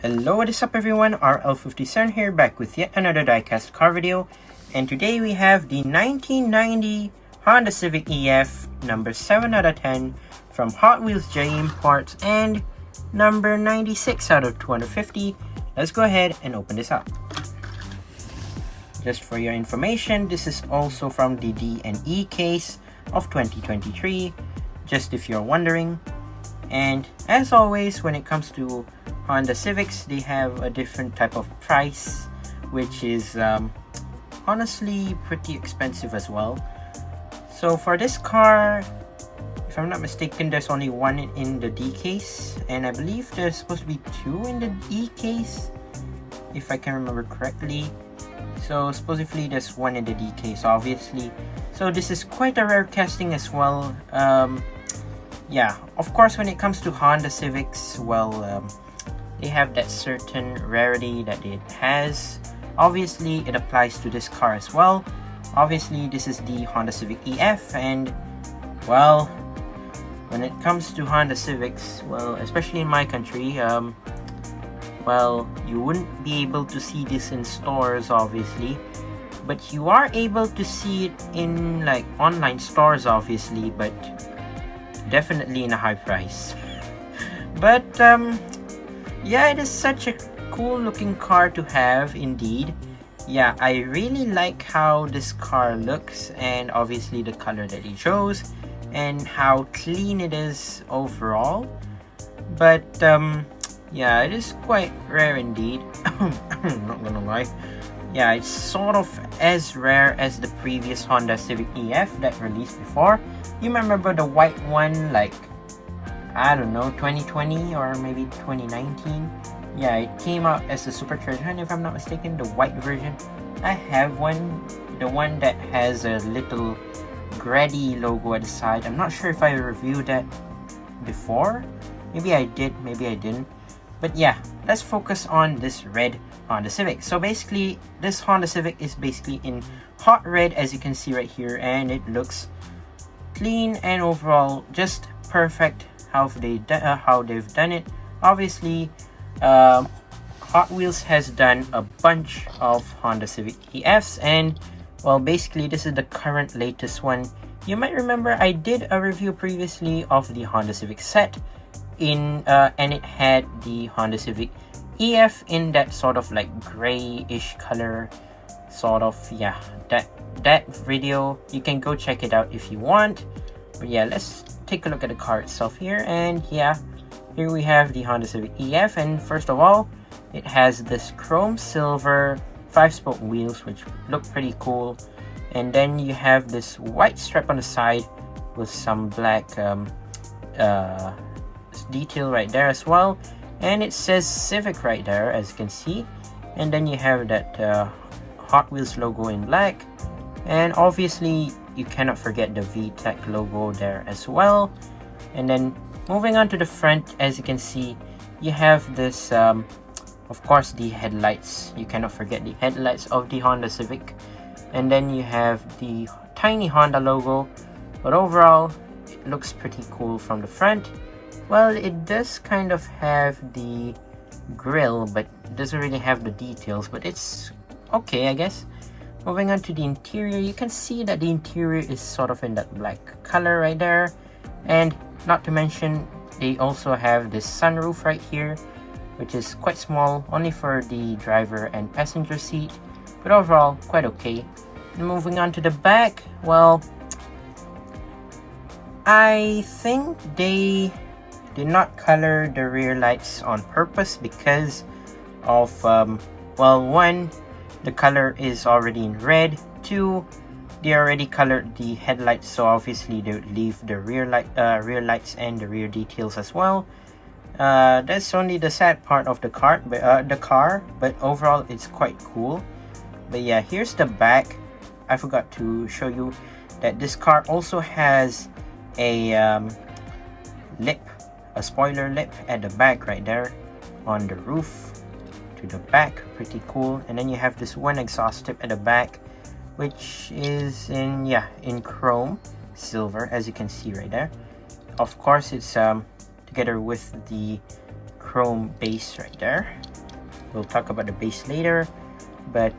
Hello, what is up everyone, RL57 here, back with yet another diecast car video. And today we have the 1990 Honda Civic EF, number 7 out of 10 from Hot Wheels JM Parts, and number 96 out of 250. Let's go ahead and open this up. Just for your information, this is also from the D&E case of 2023, just if you're wondering. And as always, when it comes to Honda Civics, they have a different type of price, which is honestly pretty expensive as well. So for this car, if I'm not mistaken, there's only one in the D case, and I believe there's supposed to be two in the E case, if I can remember correctly. So supposedly there's one in the D case, obviously. So this is quite a rare casting as well. Yeah, of course, when it comes to Honda Civics, well, they have that certain rarity that it has. Obviously, it applies to this car as well. Obviously, this is the Honda Civic EF, and well, when it comes to Honda Civics, well, especially in my country, well, you wouldn't be able to see this in stores, obviously, but you are able to see it in like online stores, obviously, but definitely in a high price. But yeah, it is such a cool looking car to have indeed. Yeah, I really like how this car looks, and obviously the color that it chose, and how clean it is overall. But yeah, it is quite rare indeed. I'm not gonna lie. Yeah, it's sort of as rare as the previous Honda Civic EF that released before. You remember the white one, like, I don't know, 2020 or maybe 2019? Yeah, it came out as a Super Treasure, if I'm not mistaken, the white version. I have one, the one that has a little Grady logo at the side. I'm not sure if I reviewed that before. Maybe I did, maybe I didn't. But yeah, let's focus on this red Honda Civic. So basically, this Honda Civic is basically in hot red, as you can see right here, and it looks clean and overall just perfect how they've done it. Obviously, Hot Wheels has done a bunch of Honda Civic EFs, and well, basically this is the current latest one. You might remember I did a review previously of the Honda Civic set in and it had the Honda Civic EF in that sort of like grayish color, sort of. Yeah, that video, you can go check it out if you want. But yeah, let's take a look at the car itself here. And yeah, here we have the Honda Civic EF, and first of all, it has this chrome silver 5-spoke wheels, which look pretty cool. And then you have this white stripe on the side with some black detail right there as well, and it says Civic right there, as you can see. And then you have that Hot Wheels logo in black, and obviously you cannot forget the VTEC logo there as well. And then moving on to the front, as you can see, you have this of course the headlights. You cannot forget the headlights of the Honda Civic. And then you have the tiny Honda logo, but overall it looks pretty cool from the front. Well, it does kind of have the grille, but it doesn't really have the details, but it's okay, I guess. Moving on to the interior, you can see that the interior is sort of in that black color right there. And not to mention, they also have this sunroof right here, which is quite small, only for the driver and passenger seat, but overall quite okay. And moving on to the back, well, I think they did not color the rear lights on purpose because of well, one, the color is already in red. Two, they already colored the headlights, so obviously they would leave the rear lights and the rear details as well. That's only the sad part of the car, but overall it's quite cool. But yeah, here's the back. I forgot to show you that this car also has a lip, a spoiler lip at the back right there on the roof to the back. Pretty cool. And then you have this one exhaust tip at the back, which is in chrome silver, as you can see right there. Of course, it's together with the chrome base right there. we'll talk about the base later. But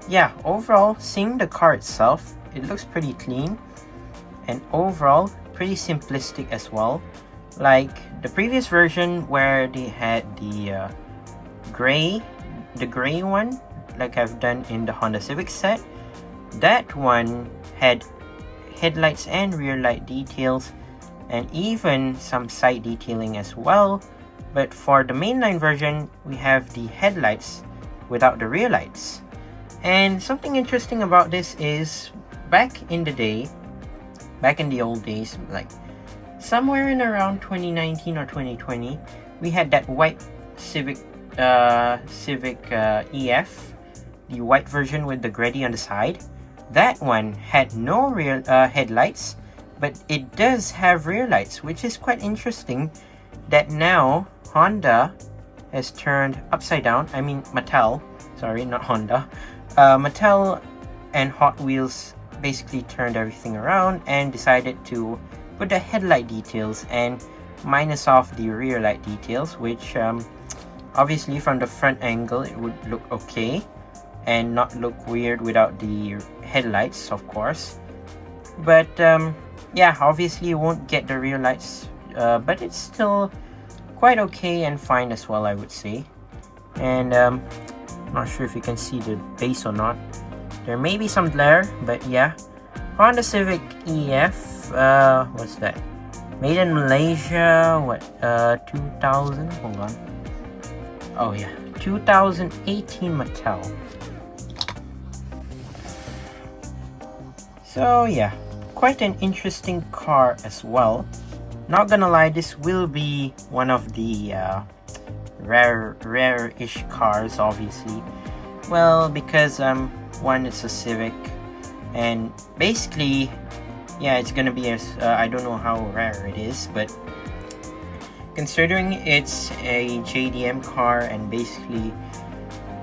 yeah, overall, seeing the car itself, it looks pretty clean, and overall pretty simplistic as well. Like the previous version where they had the gray one, like I've done in the Honda Civic set. That one had headlights and rear light details, and even some side detailing as well. But for the mainline version, we have the headlights without the rear lights. And something interesting about this is, back in the old days, like somewhere in around 2019 or 2020, we had that white Civic EF, the white version with the Grady on the side. That one had no rear headlights, but it does have rear lights, which is quite interesting that now Honda has turned upside down. I mean Mattel, sorry, not Honda. Mattel and Hot Wheels basically turned everything around and decided to put the headlight details and minus off the rear light details, which obviously from the front angle it would look okay and not look weird without the headlights, of course. But yeah, obviously you won't get the rear lights, but it's still quite okay and fine as well, I would say. And not sure if you can see the base or not. There may be some glare, but yeah. Honda Civic EF, what's that? Made in Malaysia, what, 2000? Hold on. Oh yeah, 2018 Mattel. So yeah, quite an interesting car as well. Not gonna lie, this will be one of the rare-ish cars, obviously. Well, because one, it's a Civic, and basically, yeah, it's gonna be I don't know how rare it is, but considering it's a JDM car, and basically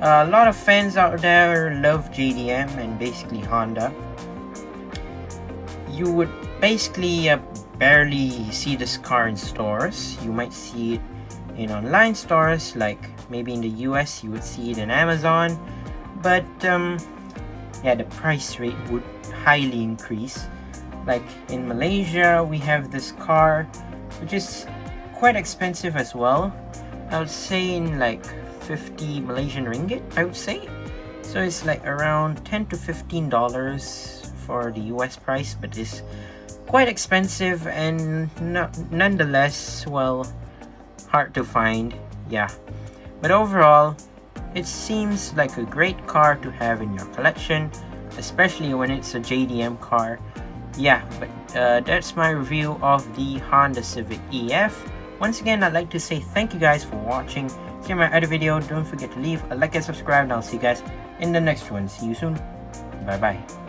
a lot of fans out there love JDM and basically Honda, you would basically barely see this car in stores. You might see it in online stores, like maybe in the US you would see it in Amazon, but yeah, the price rate would highly increase. Like in Malaysia, we have this car which is quite expensive as well. I would say in like 50 Malaysian ringgit, I would say. So it's like around $10 to $15 for the US price, but it's quite expensive and nonetheless, well, hard to find. Yeah, but overall it seems like a great car to have in your collection, especially when it's a JDM car. Yeah, but that's my review of the Honda Civic EF. Once again, I'd like to say thank you guys for watching. See my other video. Don't forget to leave a like and subscribe, and I'll see you guys in the next one. See you soon. Bye bye.